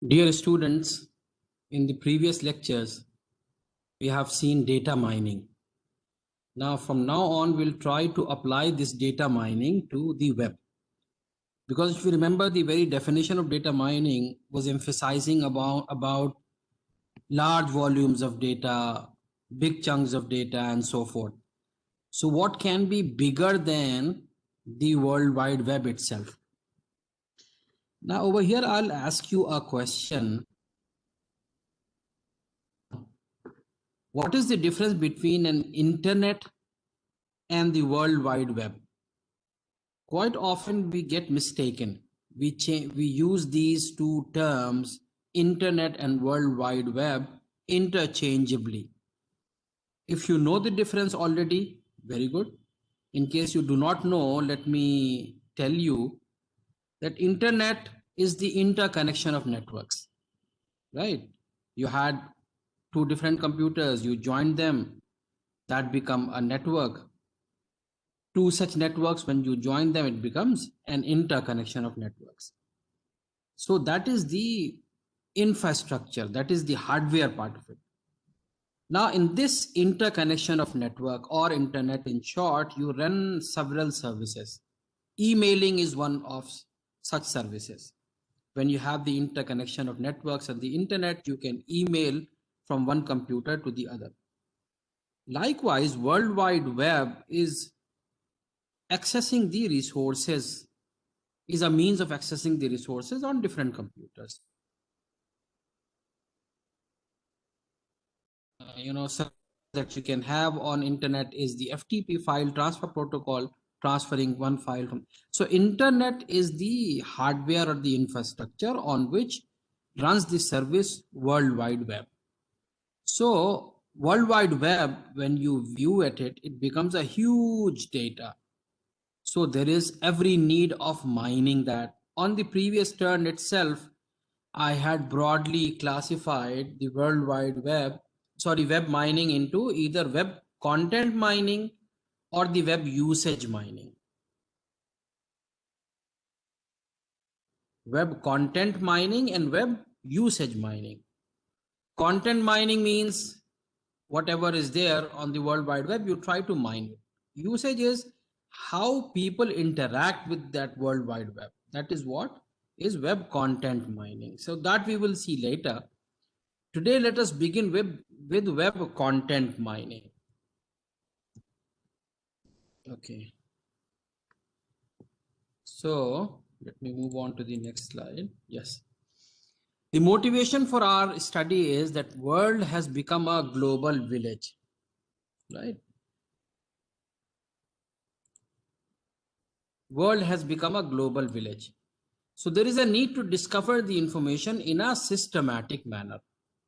Dear students, in the previous lectures, we have seen data mining. Now, from now on, we'll try to apply this data mining to the web. Because if you remember, the very definition of data mining was emphasizing about large volumes of data, big chunks of data, and so forth. So what can be bigger than the World Wide Web itself? Now, over here, I'll ask you a question. What is the difference between an internet and the World Wide Web? Quite often we get mistaken. We use these two terms, internet and World Wide Web, interchangeably. If you know the difference already, very good. In case you do not know, let me tell you that internet is the interconnection of networks, right? You had two different computers, you joined them, that become a network. Two such networks, when you join them, it becomes an interconnection of networks. So that is the infrastructure, that is the hardware part of it. Now, in this interconnection of network or internet, in short, you run several services. Emailing is one of such services. When you have the interconnection of networks and the internet, you can email from one computer to the other. Likewise, World Wide Web is accessing the resources, is a means of accessing the resources on different computers. So that you can have on internet is the FTP file transfer protocol, transferring one file from. So internet is the hardware or the infrastructure on which runs the service World Wide Web. So World Wide Web, when you view at it, it becomes a huge data. So there is every need of mining that. On the previous turn itself, I had broadly classified the World Wide Web, web mining into either web content mining or the web usage mining. Web content mining and web usage mining. Content mining means whatever is there on the World Wide Web, you try to mine it. Usage is how people interact with that World Wide Web. That is what is web content mining. So that we will see later. Today, let us begin with web content mining. Okay. So let me move on to the next slide. Yes. The motivation for our study is that world has become a global village, right? World has become a global village. So there is a need to discover the information in a systematic manner.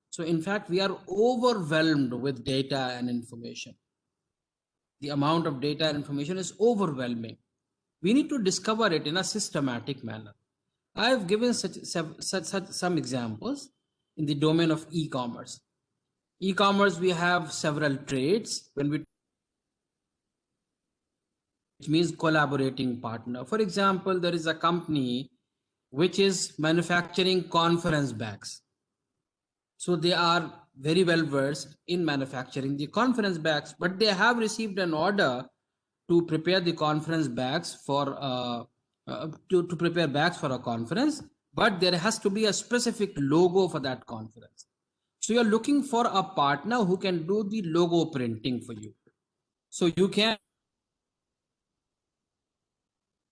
So in fact, we are overwhelmed with data and information. The amount of data and information is overwhelming. We need to discover it in a systematic manner. I have given some examples in the domain of e-commerce. E-commerce, we have several trades which means collaborating partner. For example, there is a company which is manufacturing conference bags. So they are very well versed in manufacturing the conference bags, but they have received an order to prepare the conference bags for to prepare bags for a conference, but there has to be a specific logo for that conference. So you're looking for a partner who can do the logo printing for you. So you can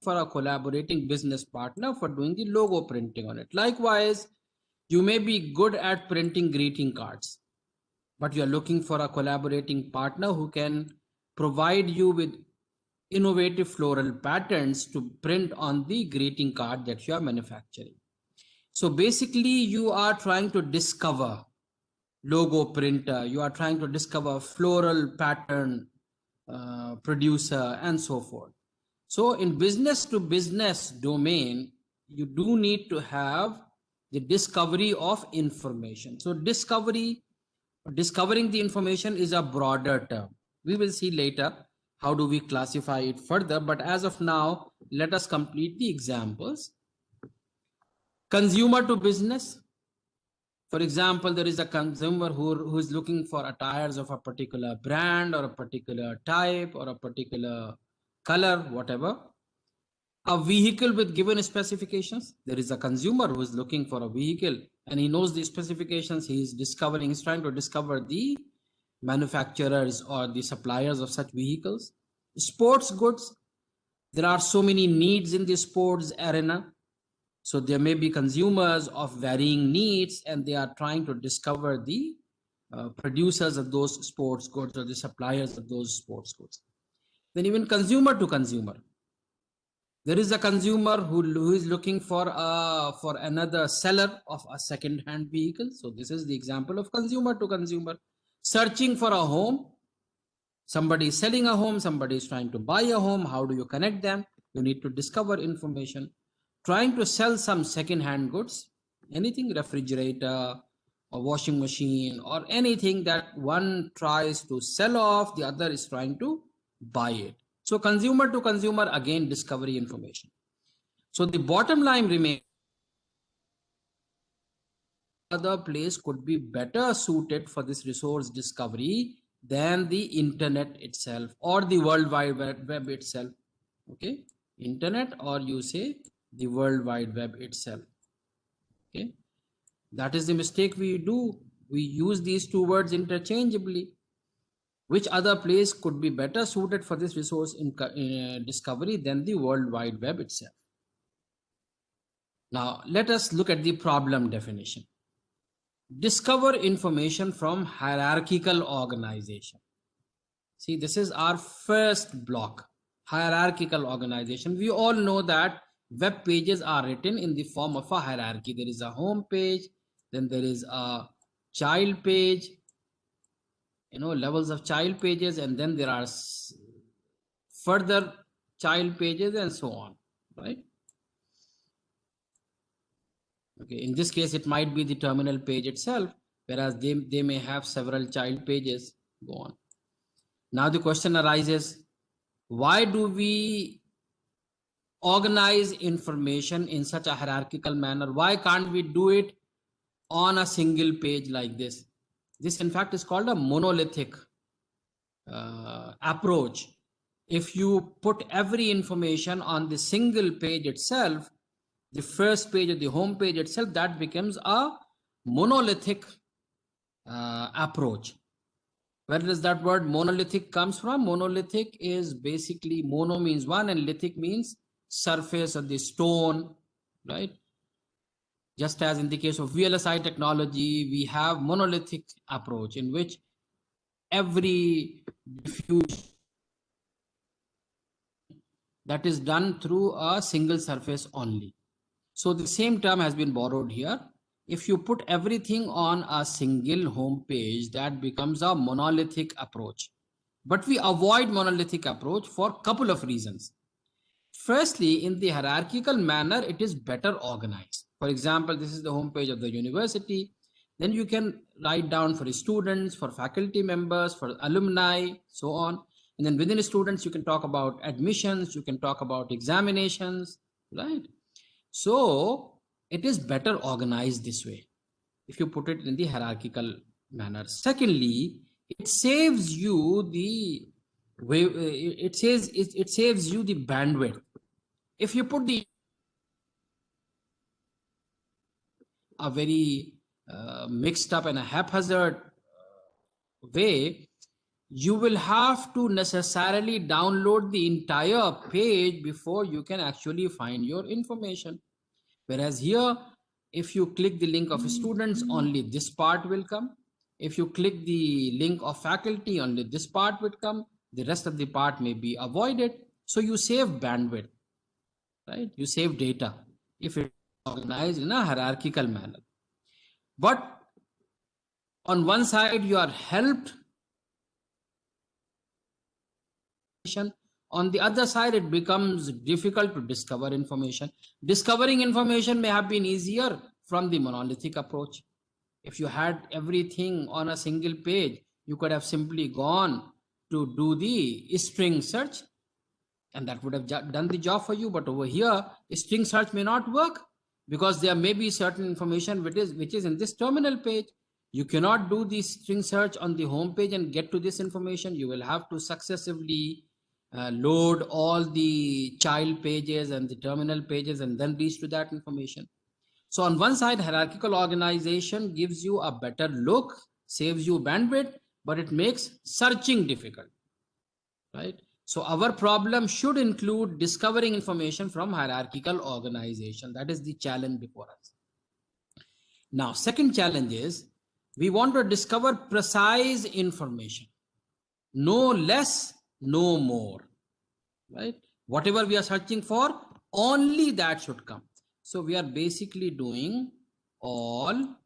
for a collaborating business partner for doing the logo printing on it. Likewise, you may be good at printing greeting cards, but you're looking for a collaborating partner who can provide you with innovative floral patterns to print on the greeting card that you are manufacturing. So basically, you are trying to discover logo printer, you are trying to discover floral pattern producer, and so forth. So in business to business domain, you do need to have the discovery of information. So discovering the information is a broader term. We will see later how do we classify it further, but as of now, let us complete the examples. Consumer to business, For example, there is a consumer who is looking for attires of a particular brand or a particular type or a particular color, whatever. A vehicle with given specifications. There is a consumer who is looking for a vehicle and he knows the specifications. He's trying to discover the manufacturers or the suppliers of such vehicles. Sports goods. There are so many needs in the sports arena. So there may be consumers of varying needs and they are trying to discover the producers of those sports goods or the suppliers of those sports goods. Then even consumer to consumer. There is a consumer who is looking for another seller of a second-hand vehicle. So this is the example of consumer to consumer. Searching for a home. Somebody is selling a home, somebody is trying to buy a home. How do you connect them? You need to discover information. Trying to sell some second-hand goods, anything, refrigerator or washing machine or anything that one tries to sell off, the other is trying to buy it. So consumer to consumer, again, discovery information. So the bottom line remains, other place could be better suited for this resource discovery than the internet itself or the World Wide Web itself. Okay, internet, or you say the World Wide Web itself. Okay, that is the mistake we do. We use these two words interchangeably. Which other place could be better suited for this resource discovery than the World Wide Web itself? Now, let us look at the problem definition. Discover information from hierarchical organization. See, this is our first block, hierarchical organization. We all know that web pages are written in the form of a hierarchy. There is a home page, then there is a child page, levels of child pages, and then there are further child pages and so on, right? Okay, in this case, it might be the terminal page itself, whereas they may have several child pages. Go on. Now the question arises, why do we organize information in such a hierarchical manner? Why can't we do it on a single page like this? This, in fact, is called a monolithic approach. If you put every information on the single page itself, the first page of the home page itself, that becomes a monolithic approach. Where does that word monolithic comes from? Monolithic is basically, mono means one and lithic means surface of the stone, right? Just as in the case of VLSI technology, we have monolithic approach in which every diffusion that is done through a single surface only. So the same term has been borrowed here. If you put everything on a single home page, that becomes a monolithic approach. But we avoid monolithic approach for a couple of reasons. Firstly, in the hierarchical manner, it is better organized. For example, this is the homepage of the university. Then you can write down for the students, for faculty members, for alumni, so on. And then within the students, you can talk about admissions, you can talk about examinations, right? So it is better organized this way, if you put it in the hierarchical manner. Secondly, it saves you the way, it saves you the bandwidth. If you put a very mixed up and a haphazard way, you will have to necessarily download the entire page before you can actually find your information. Whereas here, if you click the link of students, only this part will come. If you click the link of faculty, only this part will come. The rest of the part may be avoided. So you save bandwidth, right? You save data if it's organized in a hierarchical manner. But on one side, you are helped. On the other side, it becomes difficult to discover information. Discovering information may have been easier from the monolithic approach. If you had everything on a single page, you could have simply gone to do the string search, and that would have done the job for you. But over here, string search may not work because there may be certain information which is in this terminal page. You cannot do the string search on the home page and get to this information. You will have to successively load all the child pages and the terminal pages and then reach to that information. So on one side, hierarchical organization gives you a better look, saves you bandwidth, but it makes searching difficult, right? So our problem should include discovering information from hierarchical organization. That is the challenge before us. Now, second challenge is we want to discover precise information. No less, no more, right? Whatever we are searching for, only that should come. So we are basically doing all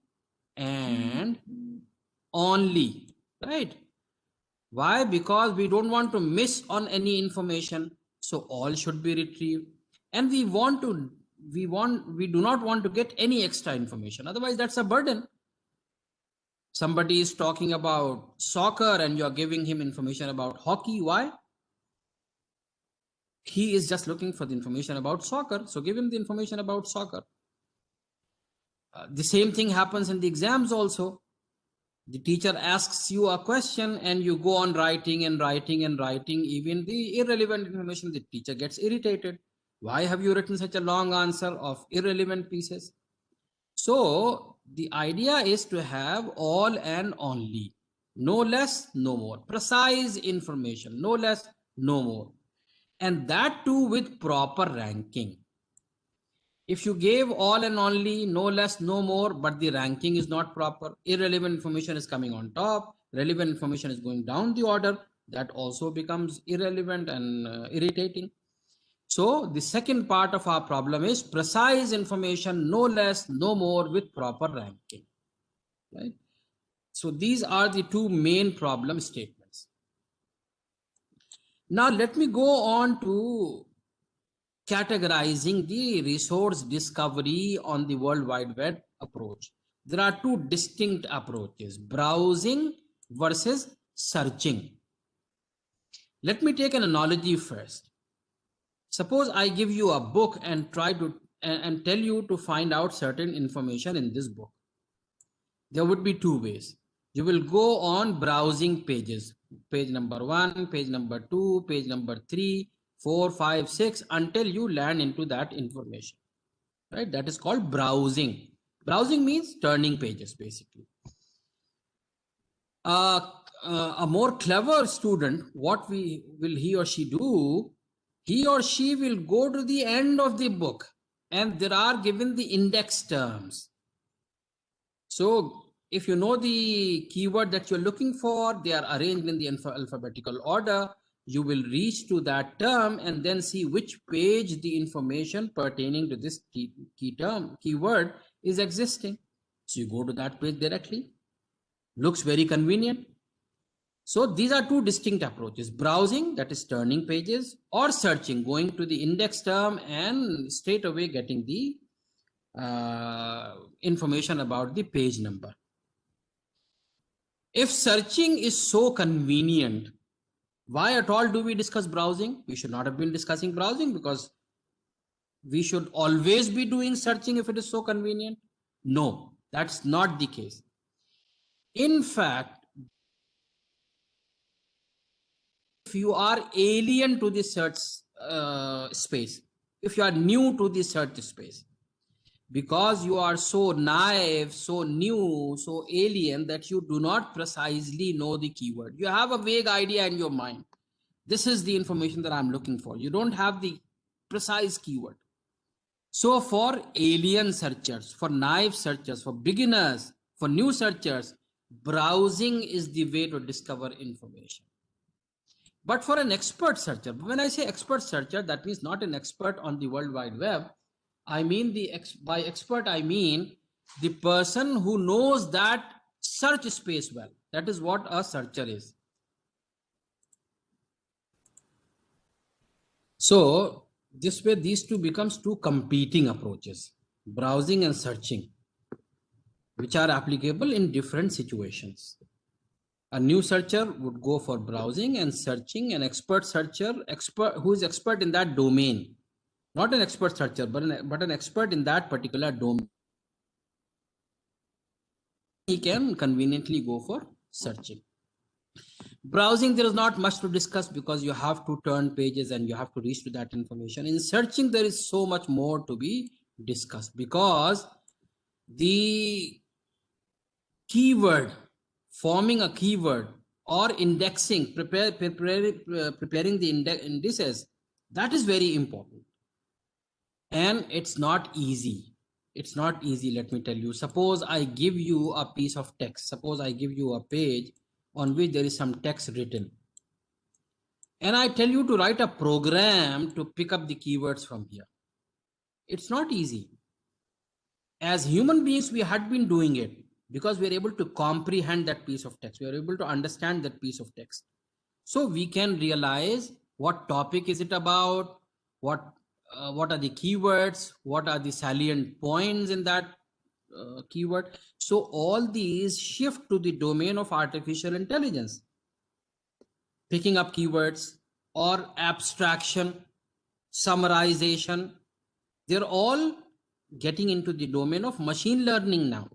and only, right? Why? Because we don't want to miss on any information. So all should be retrieved. And we do not want to get any extra information. Otherwise, that's a burden. Somebody is talking about soccer and you're giving him information about hockey. Why? He is just looking for the information about soccer. So give him the information about soccer. The same thing happens in the exams also. The teacher asks you a question and you go on writing and writing and writing. Even the irrelevant information, the teacher gets irritated. Why have you written such a long answer of irrelevant pieces? So the idea is to have all and only. No less, no more. Precise information. No less, no more. And that too with proper ranking. If you gave all and only, no less, no more, but the ranking is not proper, irrelevant information is coming on top, relevant information is going down the order, that also becomes irrelevant and irritating. So the second part of our problem is precise information, no less, no more, with proper ranking, right? So these are the two main problem statements. Now let me go on to categorizing the resource discovery on the World Wide Web approach. There are two distinct approaches, browsing versus searching. Let me take an analogy first. Suppose I give you a book and try to and tell you to find out certain information in this book. There would be two ways. You will go on browsing pages, page number 1, page number 2, page number 3, 4, 5, 6, until you land into that information, right? That is called browsing. Browsing means turning pages, basically. A more clever student, what will he or she do? He or she will go to the end of the book and there are given the index terms. So if you know the keyword that you're looking for, they are arranged in the alphabetical order. You will reach to that term and then see which page the information pertaining to this keyword is existing. So you go to that page directly. Looks very convenient. So these are two distinct approaches: browsing, that is turning pages, or searching, going to the index term and straight away getting the information about the page number. If searching is so convenient, why at all do we discuss browsing? We should not have been discussing browsing, because we should always be doing searching if it is so convenient. No, that's not the case. In fact, if you are alien to the search space, if you are new to the search space, because you are so naive, so new, so alien that you do not precisely know the keyword. You have a vague idea in your mind. This is the information that I'm looking for. You don't have the precise keyword. So for alien searchers, for naive searchers, for beginners, for new searchers, browsing is the way to discover information. But for an expert searcher, when I say expert searcher, that means not an expert on the World Wide Web. I mean by expert, I mean the person who knows that search space well. That is what a searcher is. So this way, these two becomes two competing approaches, browsing and searching, which are applicable in different situations. A new searcher would go for browsing and searching. An expert searcher, who is expert in that domain, not an expert searcher, but an expert in that particular domain. He can conveniently go for searching. Browsing, there is not much to discuss because you have to turn pages and you have to reach to that information. In searching, there is so much more to be discussed because the keyword, forming a keyword or indexing, preparing the indices, that is very important. And it's not easy. It's not easy, let me tell you. Suppose I give you a piece of text. Suppose I give you a page on which there is some text written. And I tell you to write a program to pick up the keywords from here. It's not easy. As human beings, we had been doing it because we are able to comprehend that piece of text. We are able to understand that piece of text. So we can realize what topic is it about, what are the keywords, what are the salient points in that keyword. So all these shift to the domain of artificial intelligence. Picking up keywords or abstraction, summarization, they're all getting into the domain of machine learning now.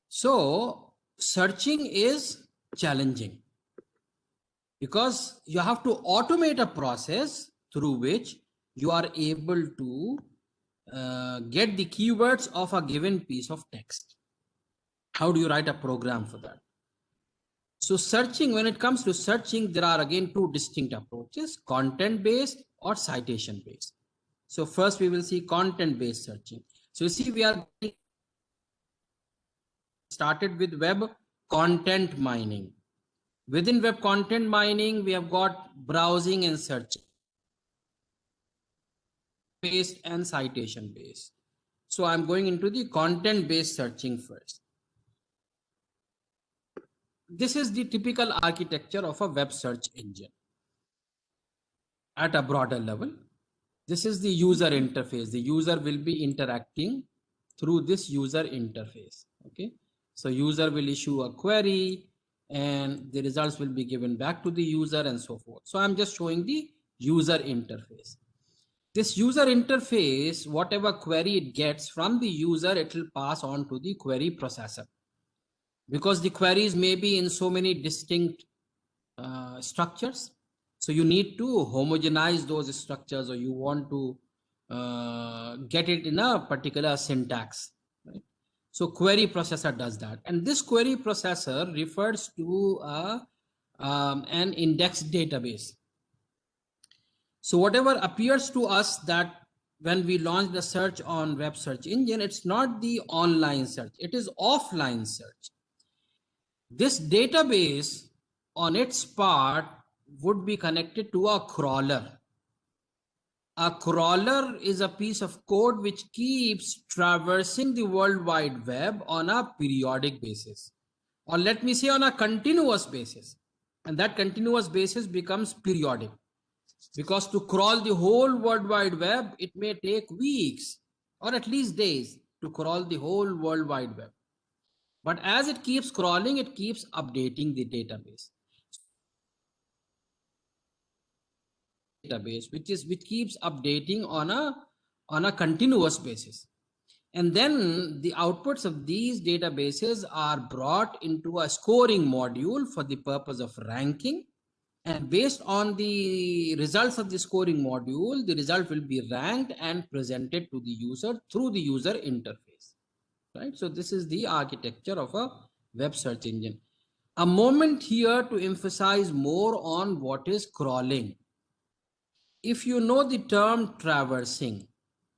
So searching is challenging because you have to automate a process through which you are able to get the keywords of a given piece of text. How do you write a program for that? So searching, when it comes to searching, there are again two distinct approaches, content-based or citation-based. So first we will see content-based searching. So you see, we are started with web content mining. Within web content mining, we have got browsing and searching based and citation based. So I'm going into the content based searching first. This is the typical architecture of a web search engine. At a broader level, this is the user interface. The user will be interacting through this user interface. Okay, so user will issue a query and the results will be given back to the user and so forth. So I'm just showing the user interface. This user interface, whatever query it gets from the user, it will pass on to the query processor, because the queries may be in so many distinct structures. So you need to homogenize those structures, or you want to get it in a particular syntax, right? So query processor does that, and this query processor refers to an index database. So whatever appears to us that when we launch the search on web search engine, it's not the online search, it is offline search. This database on its part would be connected to a crawler. A crawler is a piece of code which keeps traversing the World Wide Web on a periodic basis, or let me say on a continuous basis. And that continuous basis becomes periodic, because to crawl the whole World Wide Web, it may take weeks or at least days to crawl the whole World Wide Web. But as it keeps crawling, it keeps updating the database. Which keeps updating on a continuous basis. And then the outputs of these databases are brought into a scoring module for the purpose of ranking. And based on the results of the scoring module, the result will be ranked and presented to the user through the user interface, right? So this is the architecture of a web search engine. A moment here to emphasize more on what is crawling. If you know the term traversing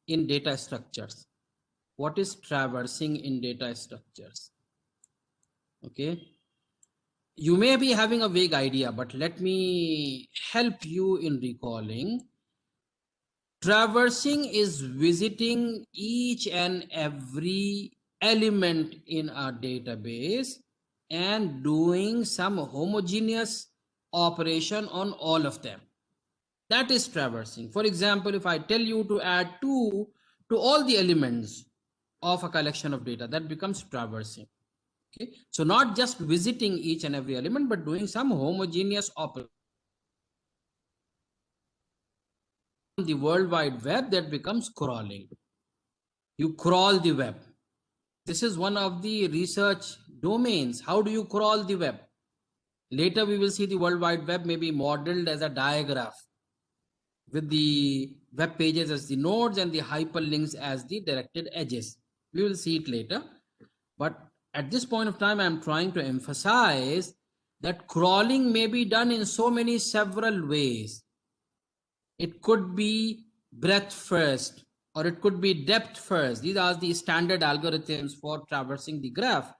in data structures, what is traversing in data structures? Okay, you may be having a vague idea, but let me help you in recalling. Traversing is visiting each and every element in a database and doing some homogeneous operation on all of them. That is traversing. For example, if I tell you to add 2 to all the elements of a collection of data, that becomes traversing. Okay, so not just visiting each and every element, but doing some homogeneous operation. the World Wide Web, that becomes crawling. You crawl the web. This is one of the research domains. How do you crawl the web? Later we will see the World Wide Web may be modeled as a diagraph with the web pages as the nodes and the hyperlinks as the directed edges. We will see it later. But at this point of time, I'm trying to emphasize that crawling may be done in several ways. It could be breadth first, or it could be depth first. These are the standard algorithms for traversing the graph.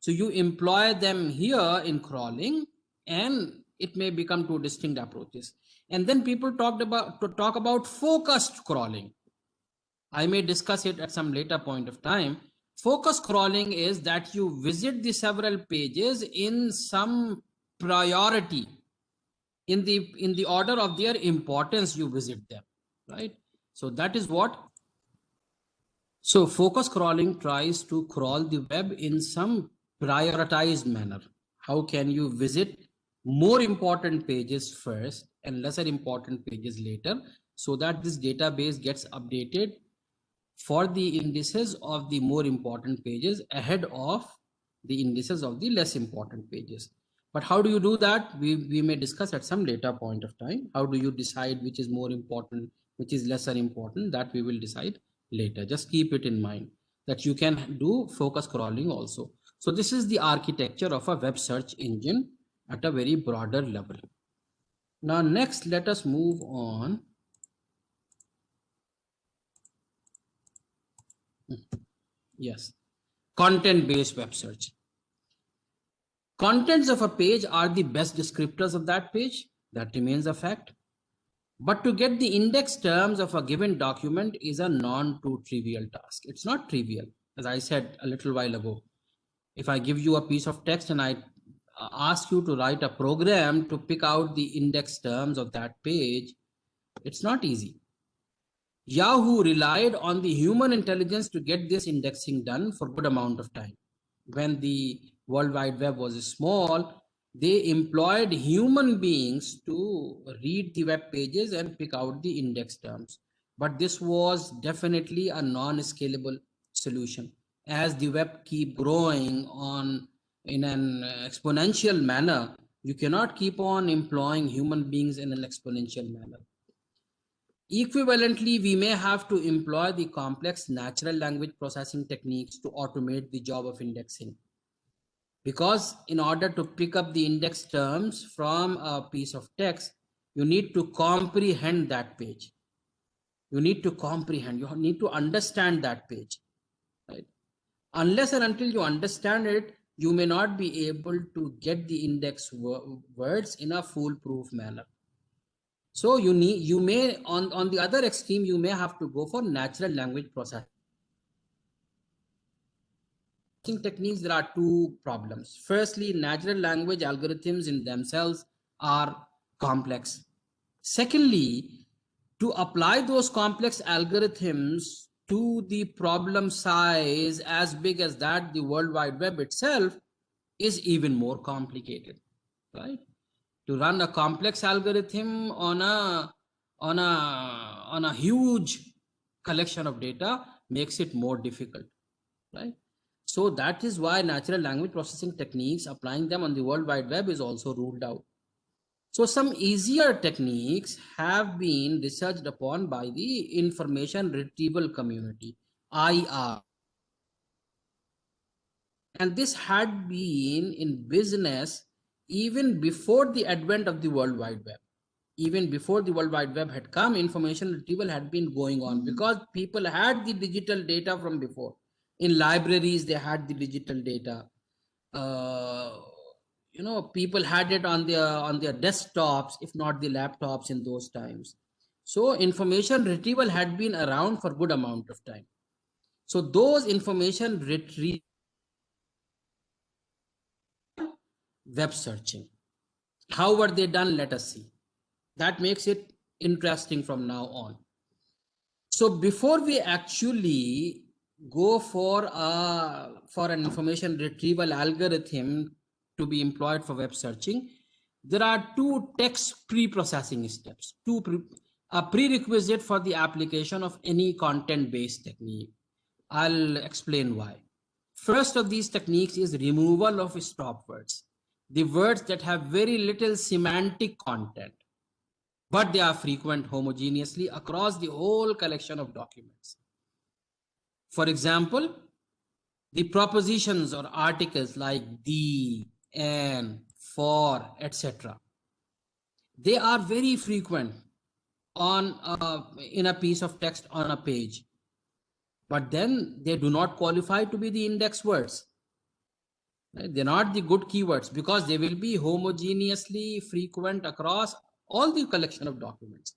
So you employ them here in crawling, and it may become two distinct approaches. And then people talk about focused crawling. I may discuss it at some later point of time. Focused crawling is that you visit the several pages in some priority, in the order of their importance you visit them, right? So that is what. So focus crawling tries to crawl the web in some prioritized manner. How can you visit more important pages first and lesser important pages later, so that this database gets updated for the indices of the more important pages ahead of the indices of the less important pages. But how do you do that? We may discuss at some later point of time. How do you decide which is more important, which is lesser important? That we will decide later. Just keep it in mind that you can do focus crawling also. So this is the architecture of a web search engine at a very broader level. Now next, let us move on. Yes, content-based web search. Contents of a page are the best descriptors of that page. That remains a fact. But to get the index terms of a given document is a non-too-trivial task. It's not trivial. As I said a little while ago, if I give you a piece of text and I ask you to write a program to pick out the index terms of that page, it's not easy. Yahoo relied on the human intelligence to get this indexing done for a good amount of time. When the World Wide Web was small, they employed human beings to read the web pages and pick out the index terms. But this was definitely a non-scalable solution. As the web keep growing in an exponential manner, you cannot keep on employing human beings in an exponential manner. Equivalently, we may have to employ the complex natural language processing techniques to automate the job of indexing. Because in order to pick up the index terms from a piece of text, you need to comprehend that page. You need to understand that page, right? Unless and until you understand it, you may not be able to get the index words in a foolproof manner. So you may, on the other extreme, you may have to go for natural language processing techniques. There are two problems. Firstly, natural language algorithms in themselves are complex. Secondly, to apply those complex algorithms to the problem size as big as that, the World Wide Web itself, is even more complicated, right? To run a complex algorithm on a huge collection of data makes it more difficult, right? So that is why natural language processing techniques, applying them on the World Wide Web, is also ruled out. So some easier techniques have been researched upon by the information retrieval community, IR. And this had been in business even before the advent of the World Wide Web. Even before the World Wide Web had come, information retrieval had been going on because people had the digital data from before. In libraries, they had the digital data. People had it on their desktops, if not the laptops in those times. So information retrieval had been around for a good amount of time. So those information retrieval web searching. How were they done? Let us see. That makes it interesting from now on. So before we actually go for an information retrieval algorithm to be employed for web searching, there are two text pre-processing steps. a prerequisite for the application of any content-based technique. I'll explain why. First of these techniques is removal of stop words, the words that have very little semantic content, but they are frequent homogeneously across the whole collection of documents. For example, the propositions or articles like the, and, for, etc. They are very frequent on in a piece of text on a page, but then they do not qualify to be the index words. Right? They're not the good keywords because they will be homogeneously frequent across all the collection of documents.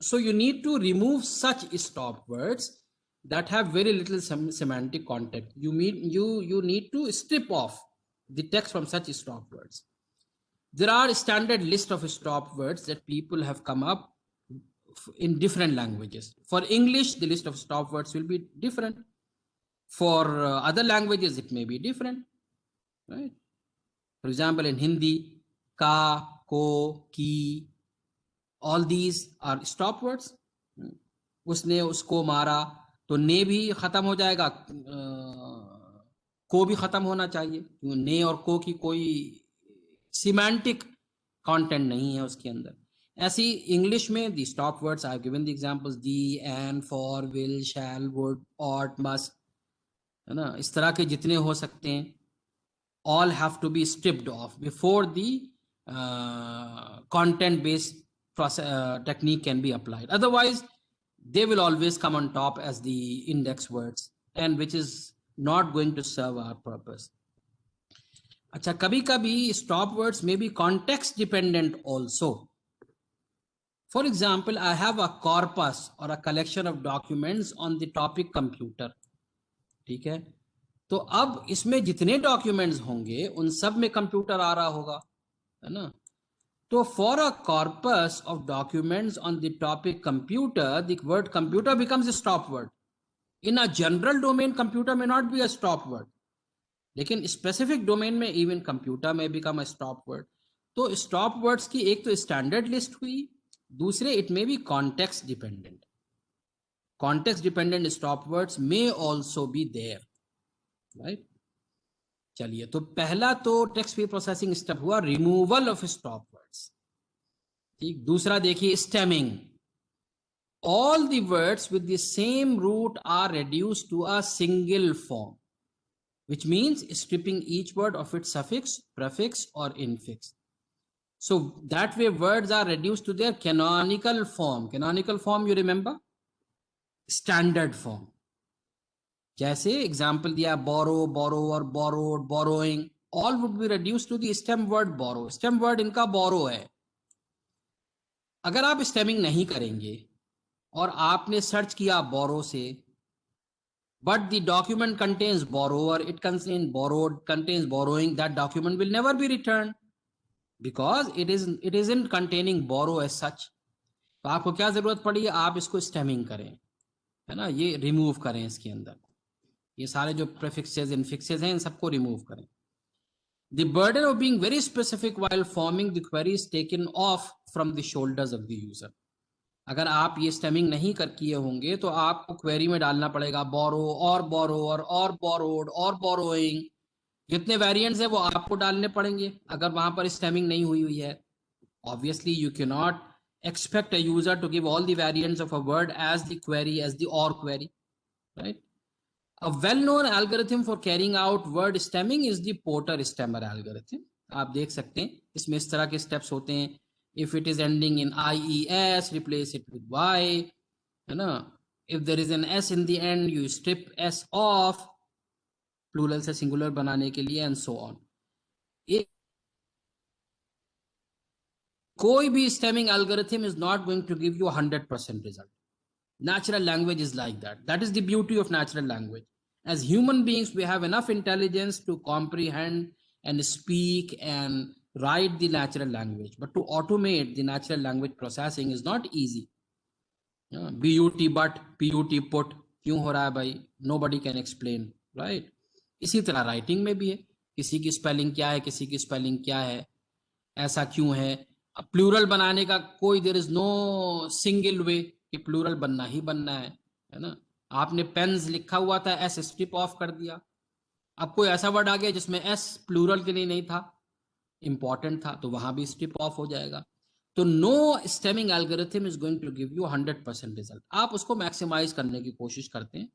So you need to remove such stop words that have very little semantic content. You need to strip off the text from such stop words. There are standard list of stop words that people have come up in different languages. For English, the list of stop words will be different. For other languages, it may be different, right? For example, in Hindi, ka, ko, ki, all these are stop words. उसने उसको मारा तो ने भी खत्म हो जाएगा, को भी खत्म होना चाहिए, ने और को की कोई सिमेंटिक कंटेंट नहीं है उसके अंदर. ऐसी इंग्लिश में the stop words I have given the examples the, and, for, will, shall, would, ought, must, है ना, इस तरह के जितने हो सकते हैं, all have to be stripped off before the content based technique can be applied. Otherwise they will always come on top as the index words, and which is not going to serve our purpose. अच्छा, कभी कभी stop words may be context dependent also. For example, I have a corpus or a collection of documents on the topic computer. ठीक है, तो अब इसमें जितने documents होंगे उन सब में कंप्यूटर आ रहा होगा, है ना. तो for a corpus of documents on the topic computer, the word computer becomes a stop word. In a general domain computer में not be a stop word, लेकिन स्पेसिफिक डोमेन में इवन कंप्यूटर में become a stop word. तो stop words की एक तो standard list हुई, दूसरे it may be context dependent. Context dependent stop words may also be there, right. चलिए, तो पहला तो टेक्स्ट फ्री प्रोसेसिंग स्टेप हुआ रिमूवल ऑफ स्टॉप वर्ड्स. ठीक, दूसरा देखिए stemming. All the words with the same root are reduced to a single form, which means stripping each word of its suffix, prefix or infix. So that way words are reduced to their canonical form. Canonical form, you remember, standard form. जैसे example दिया, borrow, borrower, borrowed, borrowing, all would be reduced to the stem word borrow. Stem word इनका borrow है. अगर आप stemming नहीं करेंगे और आपने सर्च किया बोरो से, but the document contains borrower, it contains borrowed, contains borrowing, that document will never be returned because it isn't containing borrow as such. तो आपको क्या जरूरत पड़ी, आप इसको स्टेमिंग करें, है ना, ये रिमूव करें, इसके अंदर ये सारे जो प्रीफिक्सेस इनफिक्सेस हैं इन सबको रिमूव करें. The burden of being very specific while forming the query is taken off from the shoulders of the user. अगर आप ये स्टेमिंग नहीं कर किए होंगे तो आपको क्वेरी में डालना पड़ेगा बोरो और बोरोवर और बोरोड और बोरोइंग, जितने वेरिएंट्स है वो आपको डालने पड़ेंगे अगर वहां पर स्टेमिंग नहीं हुई हुई है. Obviously you cannot expect a user to give all the variants of a word as the query, as the or query, right? A well-known algorithm for carrying out word stemming is the Porter stemmer algorithm. आप देख सकते हैं इसमें इस तरह के steps होते हैं. If it is ending in IES, replace it with Y, है ना. If there is an S in the end, you strip S off, plural से singular बनाने के लिए, and so on. कोई भी stemming algorithm is not going to give you 100% result. Natural language is like that. That is the beauty of natural language. As human beings, we have enough intelligence to comprehend and speak and write the natural language, but to automate the natural language processing is not easy. BUT but, PUT put, क्यों हो रहा है भाई? Nobody can explain, right? इसी तरह writing में भी है, किसी की स्पेलिंग क्या है, किसी की स्पेलिंग क्या है, ऐसा क्यों है, प्लूरल बनाने का कोई there is no single way कि प्लूरल बनना ही बनना है ना। आपने पेन्स लिखा हुआ था, एस स्ट्रिप ऑफ कर दिया। अब कोई ऐसा वर्ड आ गया जिसमें एस प्लूरल के लिए नहीं था, इंपॉर्टेंट था, तो वहां भी स्ट्रिप ऑफ हो जाएगा। तो no stemming algorithm is going to give you 100% result. आप उसको मैक्सिमाइज करने की कोशिश करते हैं,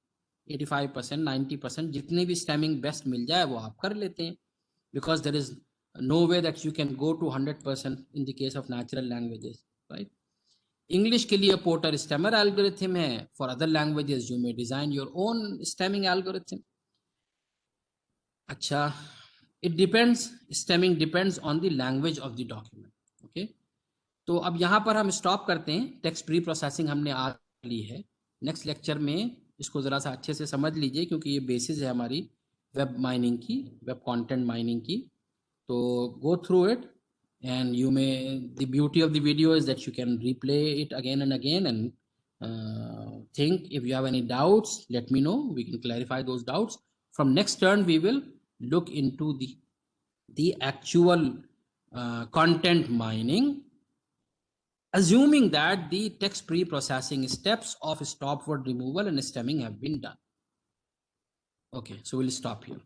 85%, 90%, जितने भी स्टेमिंग बेस्ट मिल जाए वो आप कर लेते हैं, because there is no way that you can go to 100% in the case of natural languages, right? English के लिए पोर्टर स्टेमर एल्गोरिथम है, for other languages you may design your own stemming algorithm. अच्छा, it depends, stemming depends on the language of the document. Okay, तो अब यहाँ पर हम stop करते हैं। टेक्स्ट प्री प्रोसेसिंग हमने आज ली है। नेक्स्ट लेक्चर में इसको ज़रा सा अच्छे से समझ लीजिए, क्योंकि ये बेसिस है हमारी वेब माइनिंग की, वेब कंटेंट माइनिंग की। तो go through it, and you may, the beauty of the video is that you can replay it again and again, and think. If you have any doubts, let me know, we can clarify those doubts. From next turn we will look into the actual content mining, assuming that the text pre-processing steps of stop word removal and stemming have been done. Okay, so we'll stop here.